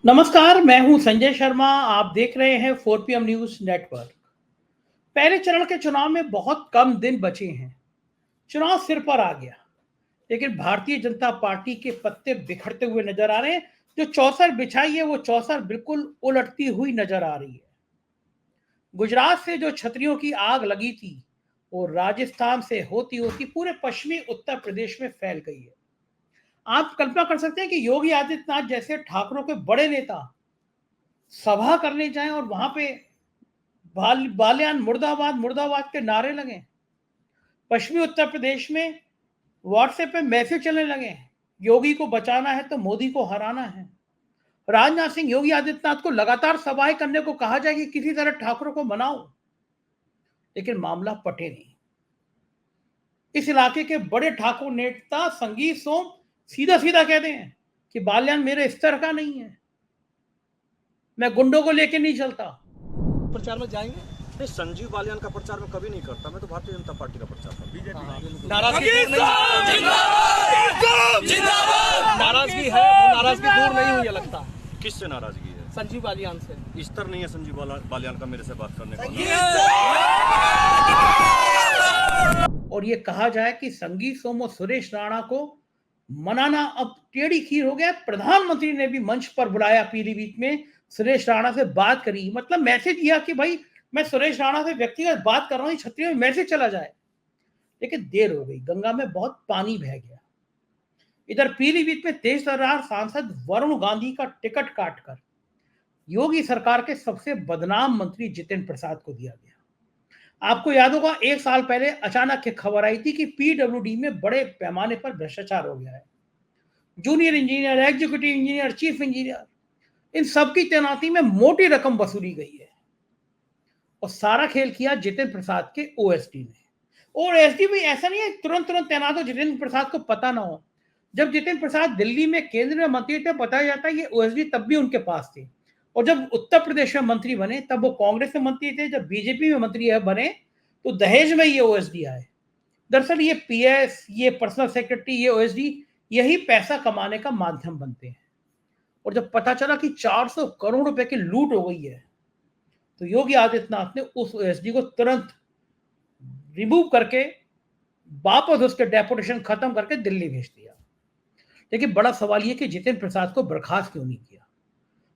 नमस्कार, मैं हूं संजय शर्मा। आप देख रहे हैं 4 PM न्यूज नेटवर्क। पहले चरण के चुनाव में बहुत कम दिन बचे हैं। चुनाव सिर पर आ गया, लेकिन भारतीय जनता पार्टी के पत्ते बिखरते हुए नजर आ रहे हैं। जो चौसर बिछाई है वो चौसर बिल्कुल उलटती हुई नजर आ रही है। गुजरात से जो छतरियों की आग लगी थी वो राजस्थान से होती होती पूरे पश्चिमी उत्तर प्रदेश में फैल गई है। आप कल्पना कर सकते हैं कि योगी आदित्यनाथ जैसे ठाकरों के बड़े नेता सभा करने जाएं और वहां पे बालियान मुर्दाबाद मुर्दाबाद के नारे लगे। पश्चिमी उत्तर प्रदेश में व्हाट्सएप पे मैसेज चलने लगे, योगी को बचाना है तो मोदी को हराना है। राजनाथ सिंह योगी आदित्यनाथ को लगातार सभाएं करने को कहा जाए कि किसी तरह ठाकुरों को मनाओ, लेकिन मामला पटे नहीं। इस इलाके के बड़े ठाकुर नेता संगीत सोम सीधा सीधा कहते हैं कि बालियान मेरे स्तर का नहीं है, मैं गुंडों को लेके नहीं चलता। प्रचार में जाएंगे? नहीं, संजीव बालियान का प्रचार मैं कभी नहीं करता। मैं तो भारतीय जनता पार्टी का प्रचार करता। बीजेपी नाराजगी है, वो नाराजगी दूर नहीं हुई है लगता। किससे नाराजगी है? संजीव बालियान से। स्तर नहीं है संजीव बालियान का मेरे से बात करने का। और ये कहा जाए कि संगीत सोम और सुरेश राणा को मनाना अब टेढ़ी खीर हो गया। प्रधानमंत्री ने भी मंच पर बुलाया, पीलीभीत में सुरेश राणा से बात करी, मतलब मैसेज दिया कि भाई मैं सुरेश राणा से व्यक्तिगत बात कर रहा हूं, छत्तीसगढ़ में मैसेज चला जाए। लेकिन देर हो गई, गंगा में बहुत पानी बह गया। इधर पीलीभीत में तेज तर्रार सांसद वरुण गांधी का टिकट काटकर योगी सरकार के सबसे बदनाम मंत्री जितेंद्र प्रसाद को दिया गया। आपको याद होगा, 1 साल पहले अचानक एक खबर आई थी कि पीडब्ल्यूडी में बड़े पैमाने पर भ्रष्टाचार हो गया है। Junior engineer, executive engineer, chief engineer, इन सबकी तैनाती में मोटी रकम वसूली गई है। और सारा खेल किया जितेंद्र प्रसाद के ओएसडी ने। ओएसडी भी ऐसा नहीं है तुरंत तुरंत तैनात हो, जितेंद्र प्रसाद को पता ना हो। जब जितेंद्र प्रसाद दिल्ली में केंद्रीय मंत्री थे, बताया जाता है ये ओएसडी तब भी उनके पास थे। और जब उत्तर प्रदेश में मंत्री बने तब वो कांग्रेस में मंत्री थे। जब बीजेपी में मंत्री बने तो दहेज में ये ओएसडी आए। दरअसल ये पीएस, ये पर्सनल सेक्रेटरी, ये ओएसडी यही पैसा कमाने का माध्यम बनते हैं। और जब पता चला कि 400 करोड़ रुपए की लूट हो गई है, तो योगी आदित्यनाथ ने उस ओएसडी को तुरंत रिमूव करके वापस उसके डेपुटेशन खत्म करके दिल्ली भेज दिया। लेकिन बड़ा सवाल यह कि जितेंद्र प्रसाद को बर्खास्त क्यों नहीं किया,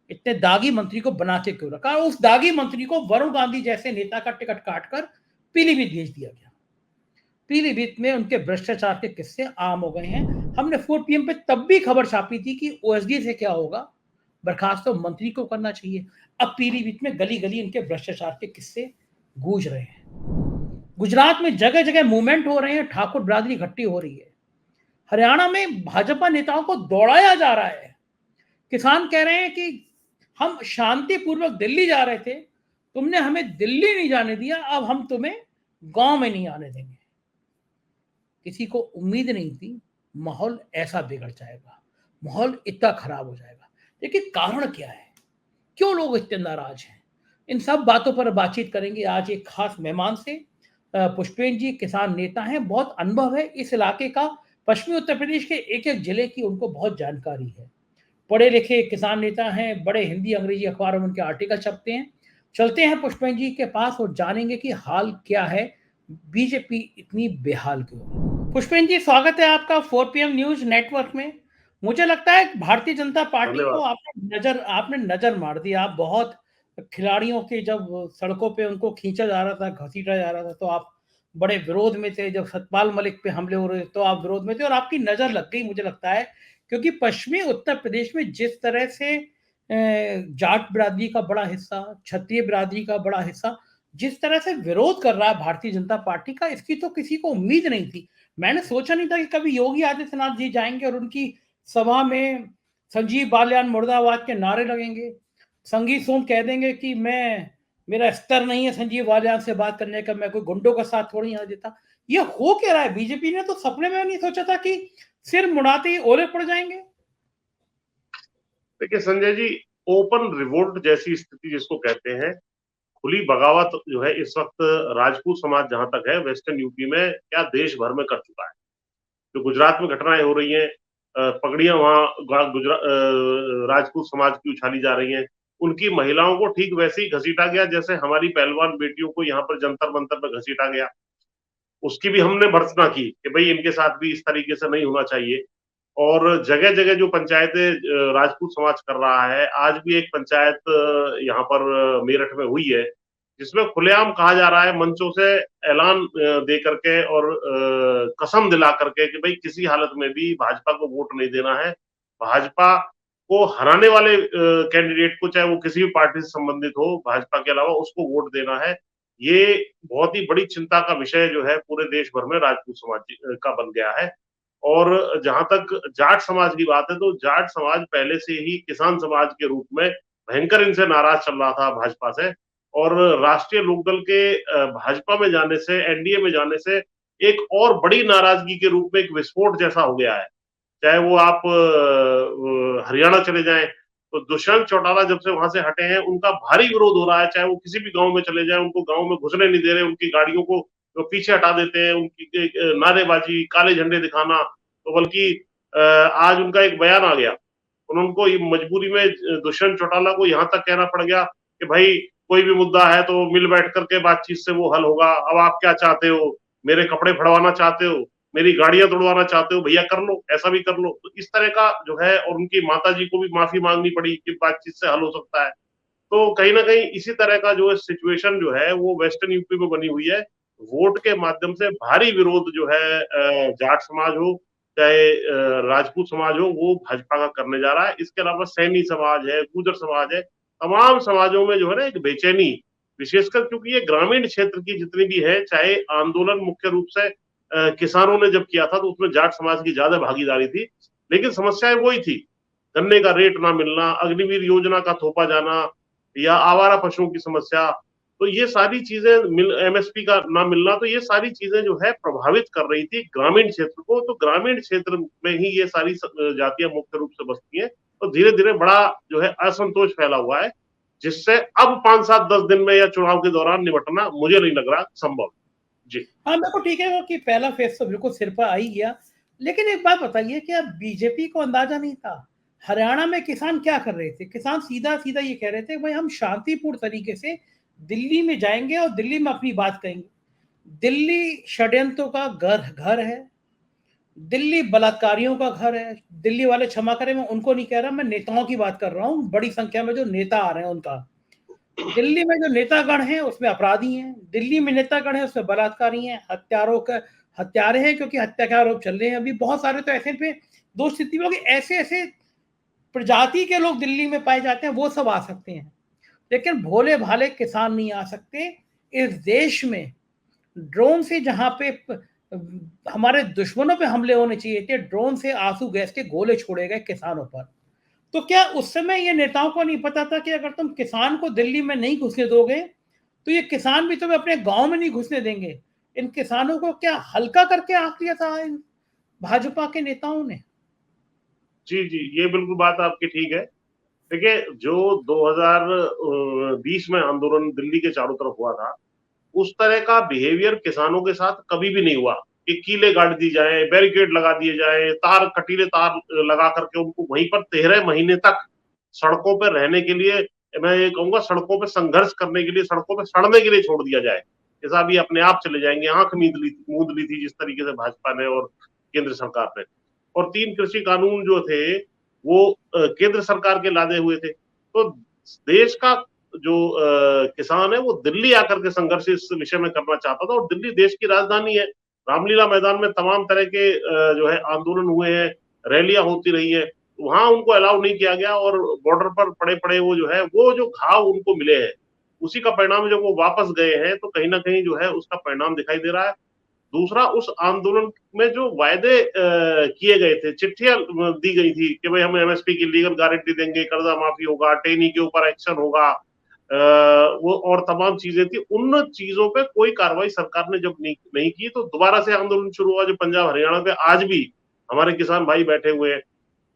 इतने दागी मंत्री को बना के क्यों रखा। उस दागी मंत्री को वरुण गांधी जैसे नेता का टिकट काटकर पीलीभीत भेज दिया गया। पीलीभीत में उनके भ्रष्टाचार के किस्से आम हो गए हैं। हमने 4 PM पे तब भी खबर छापी थी कि ओएसडी से क्या होगा, बर्खास्त तो मंत्री को करना चाहिए। अब पीलीभीत में गली गली इनके भ्रष्टाचार के किस्से गूंज रहे हैं। गुजरात में जगह जगह मूवमेंट हो रहे हैं, ठाकुर बिरादरी इकट्ठी हो रही है। हरियाणा में भाजपा नेताओं को दौड़ाया जा रहा है। किसान कह रहे हैं कि हम शांतिपूर्वक दिल्ली जा रहे थे, तुमने हमें दिल्ली नहीं जाने दिया, अब हम तुम्हें गांव में नहीं आने देंगे। किसी को उम्मीद नहीं थी माहौल ऐसा बिगड़ जाएगा, माहौल इतना खराब हो जाएगा। लेकिन कारण क्या है, क्यों लोग इतने नाराज हैं, इन सब बातों पर बातचीत करेंगे आज एक खास मेहमान से। पुष्पेन जी किसान नेता हैं, बहुत अनुभव है इस इलाके का, पश्चिमी उत्तर प्रदेश के एक एक जिले की उनको बहुत जानकारी है। पढ़े लिखे किसान नेता हैं, बड़े हिंदी अंग्रेजी अखबारों में उनके आर्टिकल छपते हैं। चलते हैं पुष्पेन जी के पास और जानेंगे कि हाल क्या है, बीजेपी इतनी बेहाल क्यों है। पुष्पेन जी, स्वागत है आपका 4 PM न्यूज नेटवर्क में। मुझे लगता है भारतीय जनता पार्टी को आपने नजर मार दी। आप बहुत खिलाड़ियों के जब सड़कों पे उनको खींचा जा रहा था, घसीटा जा रहा था, तो आप बड़े विरोध में थे। जब सतपाल मलिक पे हमले हो रहे तो आप विरोध में थे और आपकी नजर लग गई, मुझे लगता है, क्योंकि पश्चिमी उत्तर प्रदेश में जिस तरह से जाट बिरादरी का बड़ा हिस्सा, क्षत्रिय बिरादरी का बड़ा हिस्सा जिस तरह से विरोध कर रहा है भारतीय जनता पार्टी का, इसकी तो किसी को उम्मीद नहीं थी। मैंने सोचा नहीं था कि कभी योगी आदित्यनाथ जी जाएंगे और उनकी सभा में संजीव बालियान मुर्दाबाद के नारे लगेंगे, संगीत सोम कह देंगे कि मेरा स्तर नहीं है संजीव बालियान से बात करने का, मैं कोई गुंडों का साथ थोड़ी यहाँ देता। ये हो क्या रहा है? बीजेपी ने तो सपने में नहीं सोचा था कि सिर मुड़ाते ही ओले पड़ जाएंगे। देखिए संजय जी, ओपन रिवोल्ट जैसी स्थिति जिसको कहते हैं, खुली बगावत जो है इस वक्त राजपूत समाज जहां तक है वेस्टर्न यूपी में, क्या देश भर में कर चुका है। जो गुजरात में घटनाएं हो रही हैं, पगड़ियां वहां राजपूत समाज की उछाली जा रही हैं। उनकी महिलाओं को ठीक वैसे ही घसीटा गया जैसे हमारी पहलवान बेटियों को यहाँ पर जंतर मंतर पर घसीटा गया। उसकी भी हमने भर्त्सना की कि भाई इनके साथ भी इस तरीके से नहीं होना चाहिए। और जगह जगह जो पंचायतें राजपूत समाज कर रहा है, आज भी एक पंचायत यहाँ पर मेरठ में हुई है जिसमें खुलेआम कहा जा रहा है, मंचों से ऐलान दे करके और कसम दिला करके कि भाई किसी हालत में भी भाजपा को वोट नहीं देना है। भाजपा को हराने वाले कैंडिडेट को, चाहे वो किसी भी पार्टी से संबंधित हो, भाजपा के अलावा उसको वोट देना है। ये बहुत ही बड़ी चिंता का विषय जो है पूरे देश भर में राजपूत समाज का बन गया है। और जहां तक जाट समाज की बात है, तो जाट समाज पहले से ही किसान समाज के रूप में भयंकर इनसे नाराज चल रहा था भाजपा से। और राष्ट्रीय लोकदल के भाजपा में जाने से, एनडीए में जाने से एक और बड़ी नाराजगी के रूप में एक विस्फोट जैसा हो गया है। चाहे वो आप हरियाणा चले जाएं, तो दुष्यंत चौटाला जब से वहां से हटे हैं, उनका भारी विरोध हो रहा है। चाहे वो किसी भी गांव में चले जाएं, उनको गांव में घुसने नहीं दे रहे, उनकी गाड़ियों को तो पीछे हटा देते हैं, उनकी नारेबाजी, काले झंडे दिखाना। तो बल्कि आज उनका एक बयान आ गया, उनको मजबूरी में दुष्यंत चौटाला को यहाँ तक कहना पड़ गया कि भाई कोई भी मुद्दा है तो मिल बैठ करके बातचीत से वो हल होगा। अब आप क्या चाहते हो, मेरे कपड़े फड़वाना चाहते हो, मेरी गाड़ियां तोड़वाना चाहते हो, भैया कर लो, ऐसा भी कर लो। तो इस तरह का जो है, और उनकी माता जी को भी माफी मांगनी पड़ी कि बातचीत से हल हो सकता है। तो कहीं ना कहीं इसी तरह का जो सिचुएशन जो है वो वेस्टर्न यूपी में बनी हुई है। वोट के माध्यम से भारी विरोध जो है जाट समाज हो चाहे राजपूत समाज हो, वो भाजपा का करने जा रहा है। इसके अलावा सैनी समाज है, गुर्जर समाज है, तमाम समाजों में जो है ना एक बेचैनी, विशेषकर क्योंकि ये ग्रामीण क्षेत्र की जितनी भी है, चाहे आंदोलन मुख्य रूप से किसानों ने जब किया था तो उसमें जाट समाज की ज्यादा भागीदारी थी, लेकिन समस्याएं वही थी, गन्ने का रेट ना मिलना, अग्निवीर योजना का थोपा जाना, या आवारा पशुओं की समस्या। तो ये सारी चीजें एमएसपी का ना मिलना, तो ये सारी चीजें जो है प्रभावित कर रही थी ग्रामीण क्षेत्र को। तो ग्रामीण क्षेत्र में ही ये सारी जातियां मुख्य रूप से बसती हैं। तो धीरे धीरे बड़ा जो है असंतोष फैला हुआ है, जिससे अब 5, 7, 10 दिन में या चुनाव के दौरान निपटना मुझे नहीं लग रहा संभव। जी हाँ, मेरे को ठीक है वो कि पहला फेज तो बिल्कुल सिर पर आ ही गया। लेकिन एक बात बताइए कि अब बीजेपी को अंदाजा नहीं था हरियाणा में किसान क्या कर रहे थे। किसान सीधा सीधा ये कह रहे थे भाई हम शांतिपूर्ण तरीके से दिल्ली में जाएंगे और दिल्ली में अपनी बात कहेंगे। दिल्ली षड्यंत्रों का घर है, दिल्ली बलात्कारियों का घर है। दिल्ली वाले क्षमा करें, मैं उनको नहीं कह रहा, मैं नेताओं की बात कर रहा हूँ। बड़ी संख्या में जो नेता आ रहे हैं उनका, दिल्ली में जो नेतागण हैं उसमें अपराधी हैं, दिल्ली में नेतागण हैं उसमें बलात्कारी हैं, हत्यारे हैं क्योंकि हत्या के आरोप चल रहे हैं अभी बहुत सारे। तो ऐसे पे दो स्थिति में ऐसे ऐसे प्रजाति के लोग दिल्ली में पाए जाते हैं, वो सब आ सकते हैं, लेकिन भोले भाले किसान नहीं आ सकते। इस देश में ड्रोन से जहां पे हमारे दुश्मनों पे हमले होने चाहिए थे, ड्रोन से आंसू गैस के गोले छोड़े गए किसानों पर। तो क्या उस समय ये नेताओं को नहीं पता था कि अगर तुम किसान को दिल्ली में नहीं घुसने दोगे तो ये किसान भी तुम्हें अपने गांव में नहीं घुसने देंगे। इन किसानों को क्या हल्का करके आंक लिया था इन भाजपा के नेताओं ने? जी जी, ये बिल्कुल बात आपकी ठीक है। देखिए, जो 2020 में आंदोलन दिल्ली के चारों तरफ हुआ था, उस तरह का बिहेवियर किसानों के साथ कभी भी नहीं हुआ कि कीले गाड़ दी जाए, बैरिकेड लगा दिए जाए, कटीले तार लगा करके उनको वहीं पर 13 महीने तक सड़कों पर रहने के लिए, मैं ये कहूंगा सड़कों पर संघर्ष करने के लिए, सड़कों पर सड़ने के लिए छोड़ दिया जाए। जैसा अभी अपने आप चले जाएंगे, आंख मूंद ली थी जिस तरीके से भाजपा ने और केंद्र सरकार ने। और 3 कृषि कानून जो थे वो केंद्र सरकार के लादे हुए थे। तो देश का जो किसान है वो दिल्ली आकर के संघर्ष इस विषय में करना चाहता था। और दिल्ली देश की राजधानी है, रामलीला मैदान में तमाम तरह के जो है आंदोलन हुए हैं, रैलियां होती रही है, वहां उनको अलाउ नहीं किया गया। और बॉर्डर पर पड़े पड़े वो जो है, वो जो घाव उनको मिले हैं, उसी का परिणाम जब वो वापस गए हैं तो कहीं ना कहीं जो है उसका परिणाम दिखाई दे रहा है। दूसरा, उस आंदोलन में जो वायदे किए गए थे, चिट्ठियां दी गई थी कि भाई हम एमएसपी की लीगल गारंटी देंगे, कर्जा माफी होगा, टेनी के ऊपर एक्शन होगा, वो और तमाम चीजें थी। उन चीजों पे कोई कार्रवाई सरकार ने जब नहीं की, तो दोबारा से आंदोलन शुरू हुआ। जो पंजाब हरियाणा पे आज भी हमारे किसान भाई बैठे हुए हैं,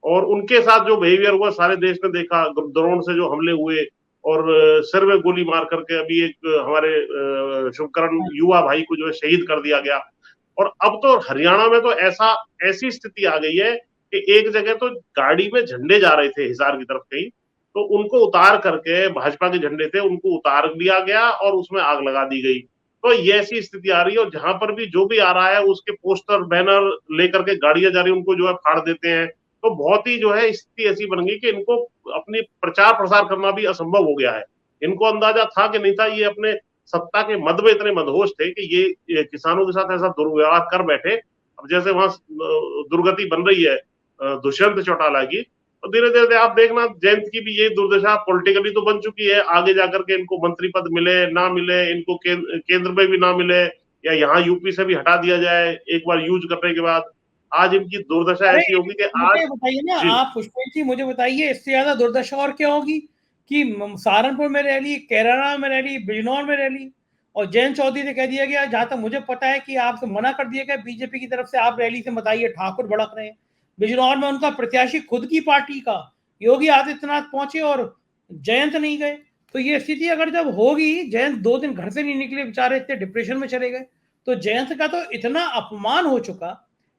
और उनके साथ जो बिहेवियर हुआ सारे देश ने देखा। ड्रोन से जो हमले हुए और सिर में गोली मार करके अभी एक हमारे शुभकरण युवा भाई को जो है शहीद कर दिया गया। और अब तो हरियाणा में तो ऐसी स्थिति आ गई है कि एक जगह तो गाड़ी में झंडे जा रहे थे हिसार की तरफ कहीं, तो उनको उतार करके भाजपा के झंडे थे उनको उतार लिया गया और उसमें आग लगा दी गई। तो ये ऐसी स्थिति आ रही है और जहां पर भी जो भी आ रहा है उसके पोस्टर बैनर लेकर के गाड़ियां जा रही है उनको जो है फाड़ देते हैं। तो बहुत ही जो है स्थिति ऐसी बन गई कि इनको अपनी प्रचार प्रसार करना भी असंभव हो गया है। इनको अंदाजा था कि नहीं था, ये अपने सत्ता के मद में इतने मदहोश थे कि ये किसानों के साथ ऐसा दुर्व्यवहार कर बैठे। अब जैसे वहां दुर्गति बन रही है दुष्यंत चौटाला की, तो धीरे धीरे आप देखना जयंत की भी ये दुर्दशा पॉलिटिकली तो बन चुकी है। आगे जाकर के इनको मंत्री पद मिले ना मिले, इनको केंद्र में भी ना मिले या यहाँ यूपी से भी हटा दिया जाए एक बार यूज करने के बाद, आज इनकी दुर्दशा अरे ऐसी होगी कि आज मुझे बताइए ना आप पुष्पेंद्र जी, मुझे बताइए इससे ज्यादा दुर्दशा और क्या होगी कि सहारनपुर में रैली, कैराना में रैली, बिजनौर में रैली, और जयंत चौधरी से कह दिया गया, जहां तक मुझे पता है कि आपसे मना कर दिया गया बीजेपी की तरफ से, आप रैली से मत आइए, ठाकुर भड़क रहे हैं। बिजनौर में उनका प्रत्याशी खुद की पार्टी का योगी आदित्यनाथ पहुंचे और जयंत नहीं गए। तो ये स्थिति अगर जब होगी, जयंत 2 दिन घर से नहीं निकले, बेचारे इतने डिप्रेशन में चले गए, तो जयंत का तो इतना अपमान हो चुका।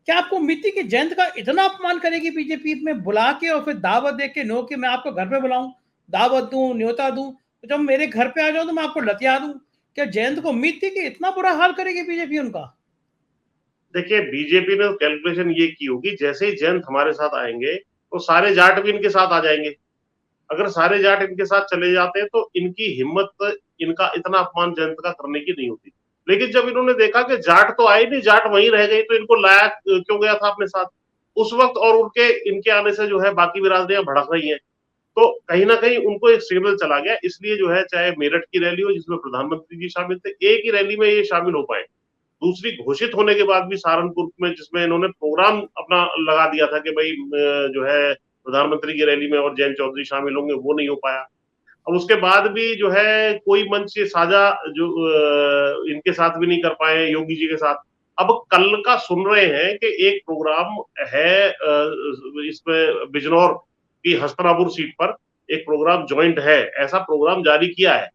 क्या आपको उम्मीद थी कि जयंत का इतना अपमान करेगी बीजेपी में बुला के और फिर दावत दे के, नो कि मैं आपको घर पे बुलाऊं, दावत दूं, न्योता दूं, तो जब मेरे घर पे आ जाओ तो मैं आपको लतिया दूं? क्या जयंत को उम्मीद थी कि इतना बुरा हाल करेगी बीजेपी उनका? देखिए बीजेपी ने कैलकुलेशन ये की होगी, जैसे ही जयंत हमारे साथ आएंगे तो सारे जाट भी इनके साथ आ जाएंगे। अगर सारे जाट इनके साथ चले जाते हैं तो इनकी हिम्मत, इनका इतना अपमान जयंत का करने की नहीं होती। लेकिन जब इन्होंने देखा कि जाट तो आए नहीं, जाट वहीं रह गई, तो इनको लाया क्यों गया था अपने साथ उस वक्त, और उनके इनके आने से जो है बाकी बिरादरियां भड़क रही हैं। तो कहीं ना कहीं उनको एक सिग्नल चला गया, इसलिए जो है चाहे मेरठ की रैली हो जिसमें प्रधानमंत्री जी शामिल थे, एक ही रैली में ये शामिल हो पाए। दूसरी घोषित होने के बाद भी सहारनपुर में जिसमें इन्होंने प्रोग्राम अपना लगा दिया था कि भाई जो है प्रधानमंत्री की रैली में और जयंत चौधरी शामिल होंगे, वो नहीं हो पाया। अब उसके बाद भी जो है कोई मंच साझा जो इनके साथ भी नहीं कर पाए योगी जी के साथ। अब कल का सुन रहे हैं कि एक प्रोग्राम है इसमें बिजनौर की हस्तनापुर सीट पर एक प्रोग्राम ज्वाइंट है, ऐसा प्रोग्राम जारी किया है।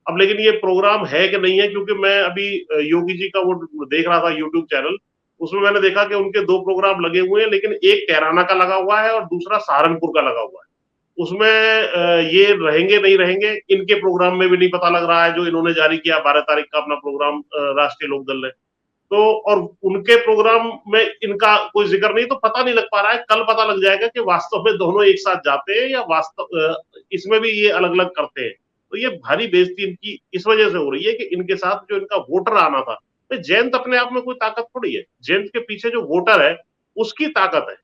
अब लेकिन ये प्रोग्राम है कि नहीं है, क्योंकि मैं अभी योगी जी का वो देख रहा था यूट्यूब चैनल, उसमें मैंने देखा कि उनके 2 प्रोग्राम लगे हुए हैं, लेकिन एक कैराना का लगा हुआ है और दूसरा सहारनपुर का लगा हुआ है। उसमें ये रहेंगे नहीं रहेंगे इनके प्रोग्राम में भी नहीं पता लग रहा है, जो इन्होंने जारी किया 12 तारीख का अपना प्रोग्राम राष्ट्रीय लोकदल ने। तो और उनके प्रोग्राम में इनका कोई जिक्र नहीं, तो पता नहीं लग पा रहा है। कल पता लग जाएगा कि वास्तव में दोनों एक साथ जाते हैं या वास्तव इसमें भी ये अलग अलग करते हैं। तो ये भारी बेइज्जती इनकी इस वजह से हो रही है कि इनके साथ जो इनका वोटर आना था, तो जयंत अपने आप में कोई ताकत थोड़ी है, जयंत के पीछे जो वोटर है उसकी ताकत है।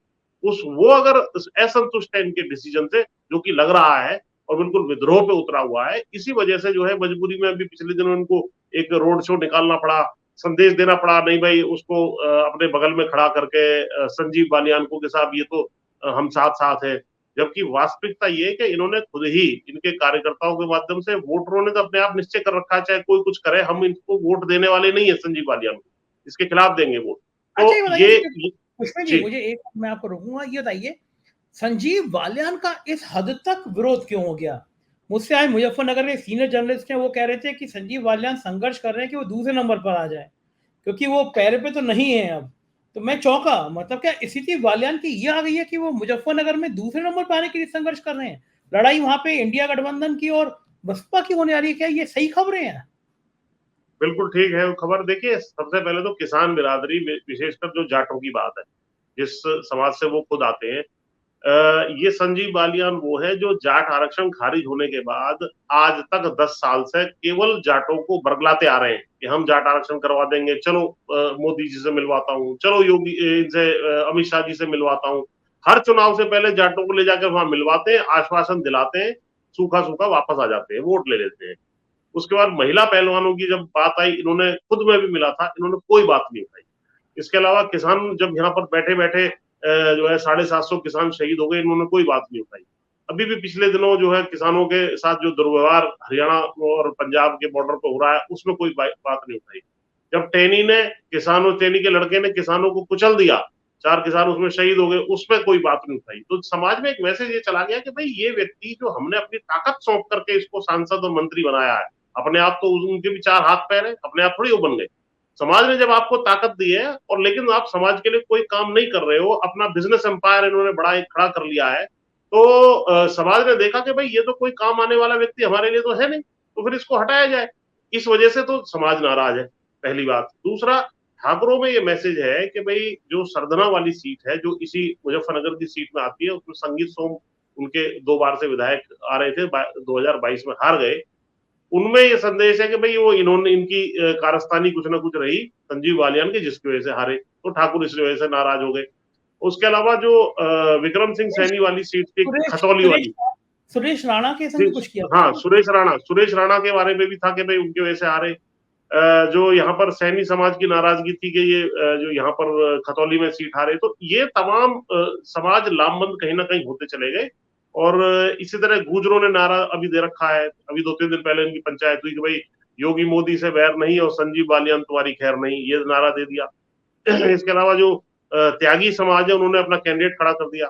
वो अगर असंतुष्ट है इनके डिसीजन से, जो कि लग रहा है, और बिल्कुल विद्रोह पे उतरा हुआ है, इसी वजह से जो है मजबूरी में अभी पिछले दिनों इनको एक रोड शो निकालना पड़ा, संदेश देना पड़ा, नहीं भाई उसको अपने बगल में खड़ा करके संजीव बालियान को के साथ ये तो हम साथ साथ है। जबकि वास्तविकता ये है कि इन्होंने खुद ही इनके कार्यकर्ताओं के माध्यम से, वोटरों ने तो अपने आप निश्चय कर रखा है, चाहे कोई कुछ करे हम इनको वोट देने वाले नहीं है संजीव बालियान को, इसके खिलाफ देंगे वोट। अच्छा, ये तो बताइए पुष्पेंद्र जी, जी मुझे एक मैं आपको रोकूंगा, ये बताइए संजीव बालियान का इस हद तक विरोध क्यों हो गया? मुझसे आज मुजफ्फरनगर के सीनियर जर्नलिस्ट हैं, वो कह रहे थे कि संजीव बालियान संघर्ष कर रहे हैं कि वो दूसरे नंबर पर आ जाए, क्योंकि वो पैर पे तो नहीं है अब। तो मैं चौंका, मतलब क्या स्थिति बालियान की ये आ गई है कि वो मुजफ्फरनगर में दूसरे नंबर पर आने के लिए संघर्ष कर रहे हैं? लड़ाई वहां पे इंडिया गठबंधन की और बसपा की होने आ रही है, क्या ये सही खबरें हैं? बिल्कुल ठीक है वो खबर। देखिए सबसे पहले तो किसान बिरादरी, विशेषकर जो जाटों की बात है, जिस समाज से वो खुद आते हैं, ये संजीव बालियान वो है जो जाट आरक्षण खारिज होने के बाद आज तक 10 साल से केवल जाटों को बरगलाते आ रहे हैं कि हम जाट आरक्षण करवा देंगे, चलो मोदी जी से मिलवाता हूँ, चलो योगी इनसे अमित शाह जी से मिलवाता हूँ। हर चुनाव से पहले जाटों को ले जाकर वहां मिलवाते हैं, आश्वासन दिलाते हैं, सूखा सूखा वापस आ जाते हैं, वोट ले लेते हैं। उसके बाद महिला पहलवानों की जब बात आई, इन्होंने खुद में भी मिला था, इन्होंने कोई बात नहीं उठाई। इसके अलावा किसान जब यहाँ पर बैठे बैठे जो है 750 किसान शहीद हो गए, इन्होंने कोई बात नहीं उठाई। अभी भी पिछले दिनों जो है किसानों के साथ जो दुर्व्यवहार हरियाणा और पंजाब के बॉर्डर पर हो रहा है, उसमें कोई बात नहीं उठाई। जब टेनी के लड़के ने किसानों को कुचल दिया, 4 किसान उसमें शहीद हो गए, उसमें कोई बात नहीं उठाई। तो समाज में एक मैसेज ये चला गया कि भाई ये व्यक्ति जो हमने अपनी ताकत सौंप करके इसको सांसद और मंत्री बनाया है, अपने आप तो उनके भी 4 हाथ पैर है, अपने आप थोड़ी वो बन गए। समाज ने जब आपको ताकत दी है और लेकिन आप समाज के लिए कोई काम नहीं कर रहे हो, अपना बिजनेस एम्पायर इन्होंने बड़ा एक खड़ा कर लिया है, तो समाज ने देखा कि भाई ये तो कोई काम आने वाला व्यक्ति हमारे लिए तो है नहीं, तो फिर इसको हटाया जाए। इस वजह से तो समाज नाराज है, पहली बात। दूसरा, ठाकुरों में ये मैसेज है कि भाई जो सरधना वाली सीट है, जो इसी मुजफ्फरनगर की सीट में आती है, उसमें संगीत सोम उनके 2 बार से विधायक आ रहे थे, 2022 में हार गए। उनमें ये संदेश है कि भाई वो इन्होंने इनकी कारस्तानी कुछ ना कुछ रही संजीव बालियान की, जिसकी वजह से हारे, तो ठाकुर इस वजह से नाराज हो गए। उसके अलावा जो विक्रम सिंह सैनी वाली सीट थी, खतौली वाली, सुरेश राणा के संग कुछ किया। हाँ, सुरेश राणा के बारे में भी था कि भाई उनकी वजह से हारे। जो यहाँ पर सैनी समाज की नाराजगी थी कि ये जो यहाँ पर खतौली में सीट हारे, तो ये तमाम समाज लामबंद कहीं ना कहीं होते चले गए। और इसी तरह गुर्जरों ने नारा अभी दे रखा है, अभी 2-3 दिन पहले इनकी पंचायत हुई कि भाई योगी मोदी से वैर नहीं और संजीव बालियान तुम्हारी खैर नहीं, ये नारा दे दिया। इसके अलावा जो त्यागी समाज है, उन्होंने अपना कैंडिडेट खड़ा कर दिया।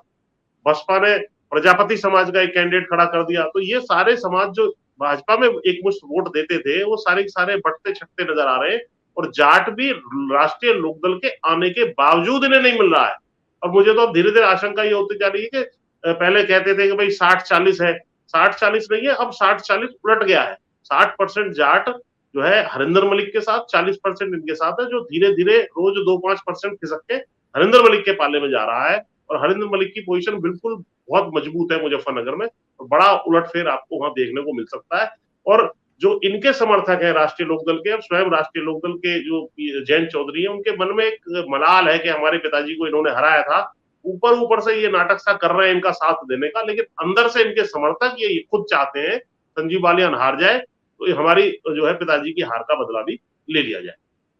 बसपा ने प्रजापति समाज का एक कैंडिडेट खड़ा कर दिया। तो ये सारे समाज जो भाजपा में एक मुश्त वोट देते थे, वो सारे सारे बटते छटते नजर आ रहे हैं। और जाट भी राष्ट्रीय लोकदल के आने के बावजूद इन्हें नहीं मिल रहा है। और मुझे तो अब धीरे धीरे आशंका ये होती जा रही है कि पहले कहते थे कि भाई 60-40 है, 60-40 नहीं है, अब 60-40 उलट गया है। 60% जाट जो है हरिंदर मलिक के साथ, 40% इनके साथ है, जो धीरे धीरे रोज 2-5% खिसक के हरिंदर मलिक के पाले में जा रहा है। और हरिंदर मलिक की पोजीशन बिल्कुल बहुत मजबूत है मुजफ्फरनगर में, और बड़ा उलटफेर आपको वहां देखने को मिल सकता है। और जो इनके समर्थक हैं राष्ट्रीय लोकदल के, और स्वयं राष्ट्रीय लोकदल के जो जयंत चौधरी हैं, उनके मन में एक मलाल है कि हमारे पिताजी को इन्होंने हराया था। ऊपर ऊपर से ये नाटक सा कर रहे हैं इनका साथ देने का, लेकिन अंदर से इनके समर्थक ये खुद चाहते हैं संजीव बालियान हार जाए, तो हमारी जो है पिताजी की हार का बदला भी ले लिया जाए।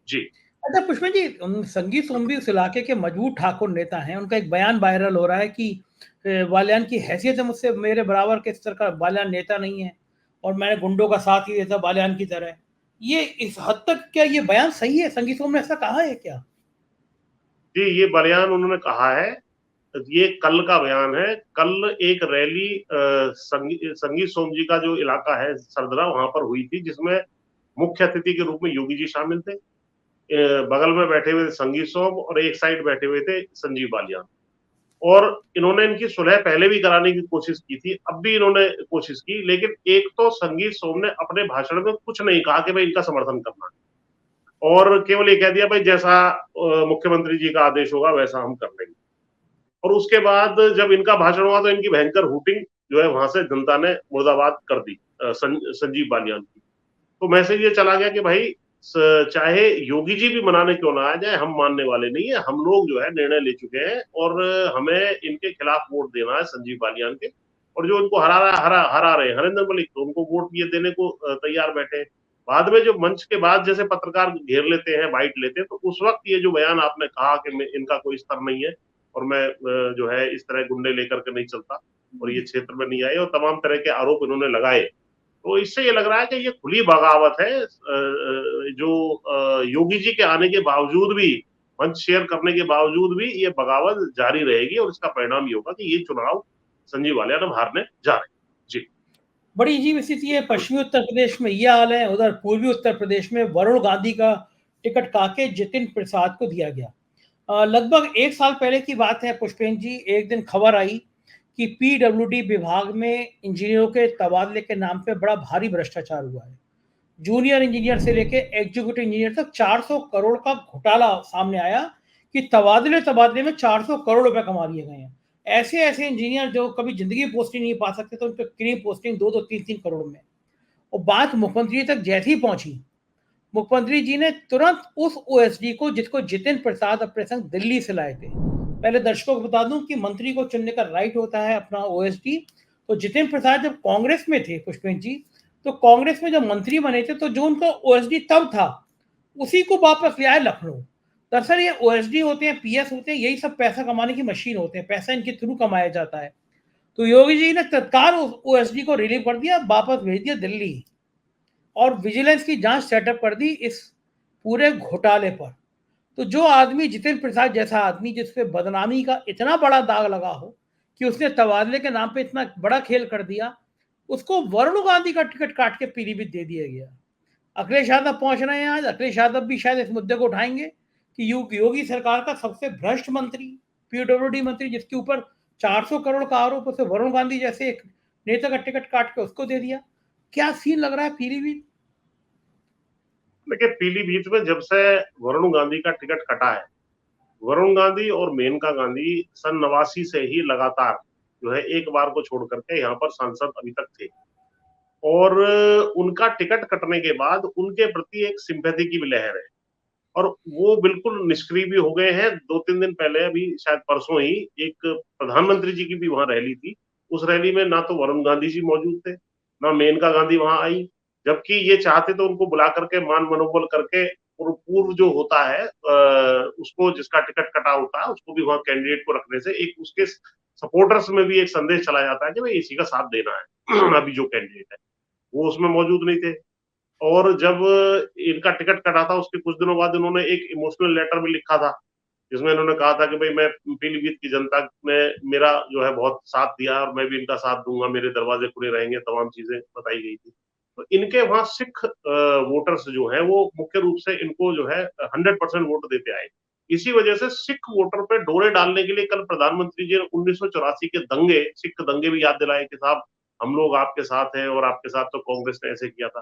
जी। अच्छा पुष्पन जी, संगीत सोम भी उस इलाके के मजबूत ठाकुर नेता हैं। उनका एक बयान वायरल हो रहा है कि बालियान की हैसियत है मुझसे मेरे बराबर के स्तर का बालियान नेता नहीं है, और मैंने गुंडों का साथ ही देता बालियान की तरह। ये इस हद तक क्या ये बयान सही है? संगीत सोम ने ऐसा कहा है क्या? जी, ये बयान उन्होंने कहा है, ये कल का बयान है। कल एक रैली संगीत सोम जी का जो इलाका है सरदरा, वहां पर हुई थी, जिसमें मुख्य अतिथि के रूप में योगी जी शामिल थे। बगल में बैठे हुए थे संगीत सोम, और एक साइड बैठे हुए थे संजीव बालियान। और इन्होंने इनकी सुलह पहले भी कराने की कोशिश की थी, अब भी इन्होंने कोशिश की, लेकिन एक तो संगीत सोम ने अपने भाषण में कुछ नहीं कहा कि भाई इनका समर्थन करना, और केवल ये कह दिया भाई जैसा मुख्यमंत्री जी का आदेश होगा वैसा हम कर लेंगे। और उसके बाद जब इनका भाषण हुआ तो इनकी भयंकर हुटिंग जो है वहां से जनता ने मुर्दाबाद कर दी संजीव बालियान की। तो मैसेज ये चला गया कि भाई चाहे योगी जी भी मनाने क्यों ना आ जाए, हम मानने वाले नहीं है। हम लोग जो है निर्णय ले चुके हैं और हमें इनके खिलाफ वोट देना है संजीव बालियान के। और जो इनको हरा रहे हैं हरिंदर मलिक, तो उनको वोट ये देने को तैयार बैठे हैं। बाद में जो मंच के बाद जैसे पत्रकार घेर लेते हैं, बाइट लेते हैं, तो उस वक्त ये जो बयान आपने कहा कि इनका कोई स्तर नहीं है और मैं जो है इस तरह गुंडे लेकर के नहीं चलता और ये क्षेत्र में नहीं आए, और तमाम तरह के आरोप इन्होंने लगाए, तो इससे ये लग रहा है कि ये खुली बगावत है। जो योगी जी के आने के बावजूद भी, मंच शेयर करने के बावजूद भी ये बगावत जारी रहेगी, और इसका परिणाम ये होगा कि ये चुनाव संजीव बालियान अब हारने जा रहे हैं। जी, बड़ी अजीब स्थिति है। पश्चिमी उत्तर प्रदेश में ये हाल है, उधर पूर्वी उत्तर प्रदेश में वरुण गांधी का टिकट काके जितिन प्रसाद को दिया गया। लगभग 1 साल पहले की बात है पुष्पेन जी, एक दिन खबर आई कि पीडब्ल्यूडी विभाग में इंजीनियरों के तबादले के नाम पे बड़ा भारी भ्रष्टाचार हुआ है। जूनियर इंजीनियर से लेके एग्जीक्यूटिव इंजीनियर तक 400 करोड़ का घोटाला सामने आया कि तबादले में 400 करोड़ रुपए कमा लिए गए हैं। ऐसे ऐसे इंजीनियर जो कभी जिंदगी पोस्टिंग नहीं पा सकते, तो उन पर क्रीम पोस्टिंग 2-2, 3-3 करोड़ में। और बात मुख्यमंत्री तक जैसे ही पहुंची, मुख्यमंत्री जी ने तुरंत उस ओएसडी को, जिसको जितिन प्रसाद अपने संग दिल्ली से लाए थे, पहले दर्शकों को बता दूं कि मंत्री को चुनने का राइट होता है अपना ओएसडी। तो जितिन प्रसाद जब कांग्रेस में थे पुष्पेन जी, तो कांग्रेस में जब मंत्री बने थे, तो जो उनका ओएसडी तब था उसी को वापस ले आए लखनऊ। दरअसल ये ओएसडी होते हैं, पीएस होते हैं, यही सब पैसा कमाने की मशीन होते हैं, पैसा इनके थ्रू कमाया जाता है। तो योगी जी ने तत्काल ओएसडी को रिलीव कर दिया, वापस भेज दिया दिल्ली, और विजिलेंस की जांच सेटअप कर दी इस पूरे घोटाले पर। तो जो आदमी, जितिन प्रसाद जैसा आदमी, जिसपे बदनामी का इतना बड़ा दाग लगा हो कि उसने तबादले के नाम पे इतना बड़ा खेल कर दिया, उसको वरुण गांधी का टिकट काट के पीलीभीत दे दिया गया। अखिलेश यादव पहुंच रहे हैं आज। अखिलेश यादव भी शायद इस मुद्दे को उठाएंगे कि योगी सरकार का सबसे भ्रष्ट मंत्री, पीडब्ल्यूडी मंत्री, जिसके ऊपर 400 करोड़ का आरोप, उसे वरुण गांधी जैसे एक नेता का टिकट काट के उसको दे दिया। क्या सीन लग रहा है पीलीभीत? देखिए, पीलीभीत में जब से वरुण गांधी का टिकट कटा है, वरुण गांधी और मेनका गांधी सन 89 से ही लगातार जो है एक बार को छोड़ करके यहाँ पर सांसद अभी तक थे, और उनका टिकट कटने के बाद उनके प्रति एक सिंपैथी की भी लहर है, और वो बिल्कुल निष्क्रिय भी हो गए हैं। 2-3 दिन पहले, अभी शायद परसों ही, एक प्रधानमंत्री जी की भी वहां रैली थी। उस रैली में ना तो वरुण गांधी जी मौजूद थे, ना मेनका गांधी वहां आई, जबकि ये चाहते तो उनको बुला करके मान मनोबल करके, और पूर्व जो होता है उसको, जिसका टिकट कटा होता है, उसको भी वहां कैंडिडेट को रखने से एक उसके सपोर्टर्स में भी एक संदेश चला जाता है कि भाई इसी का साथ देना है। अभी जो कैंडिडेट है वो उसमें मौजूद नहीं थे। और जब इनका टिकट कटा था, उसके कुछ दिनों बाद इन्होंने एक इमोशनल लेटर भी लिखा था, जिसमें इन्होंने कहा था कि भाई मैं पीलीभीत की जनता ने मेरा जो है बहुत साथ दिया, और मैं भी इनका साथ दूंगा, मेरे दरवाजे खुले रहेंगे, तमाम चीजें बताई गई थी। तो इनके वहां सिख वोटर्स जो है वो मुख्य रूप से इनको जो है 100% वोट देते आए। इसी वजह से सिख वोटर पे डोरे डालने के लिए कल प्रधानमंत्री जी ने 1984 के दंगे, सिख दंगे भी याद दिलाए कि साहब हम लोग आपके साथ हैं, और आपके साथ तो कांग्रेस ने ऐसे किया था।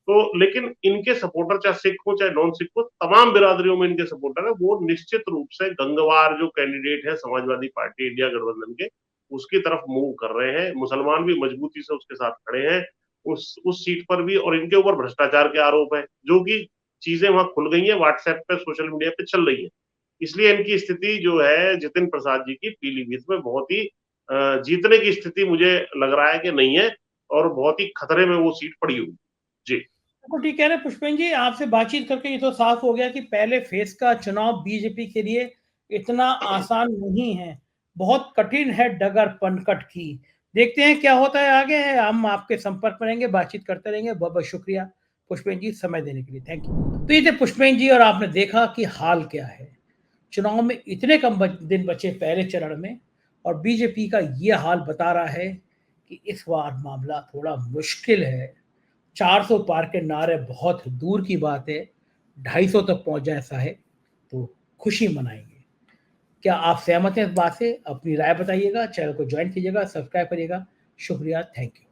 तो लेकिन इनके सपोर्टर, चाहे सिख हो चाहे नॉन सिख हो, तमाम बिरादरियों में इनके सपोर्टर है, वो निश्चित रूप से गंगवार जो कैंडिडेट है समाजवादी पार्टी इंडिया गठबंधन के, उसकी तरफ मूव कर रहे हैं। मुसलमान भी मजबूती से उसके साथ खड़े हैं उस सीट पर भी, और इनके ऊपर भ्रष्टाचार के आरोप है, जो कि चीजें वहां खुल गई है, व्हाट्सएप पे, सोशल मीडिया पे चल रही है। इसलिए इनकी स्थिति जो है जितिन प्रसाद जी की पीलीभीत में बहुत ही जीतने की स्थिति मुझे लग रहा है कि नहीं है, और बहुत ही खतरे में वो सीट पड़ी हुई। जी बिल्कुल ठीक कह रहे हैं पुष्पेंद्र जी। आपसे बातचीत करके ये तो साफ हो गया कि पहले फेज का चुनाव बीजेपी के लिए इतना आसान नहीं है, बहुत कठिन है डगर पनकट की। देखते हैं क्या होता है आगे। है हम आपके संपर्क में रहेंगे, बातचीत करते रहेंगे। बहुत बहुत शुक्रिया पुष्पेंद्र जी समय देने के लिए, थैंक यू। तो ये थे पुष्पेंद्र जी, और आपने देखा कि हाल क्या है। चुनाव में इतने कम दिन बचे पहले चरण में, और बीजेपी का ये हाल बता रहा है कि इस बार मामला थोड़ा मुश्किल है। 400 पार के नारे बहुत दूर की बात है, 250 तक पहुंच जाए ऐसा है तो खुशी मनाएंगे। क्या आप सहमत हैं इस बात से? अपनी राय बताइएगा, चैनल को ज्वाइन कीजिएगा, सब्सक्राइब करिएगा। शुक्रिया, थैंक यू।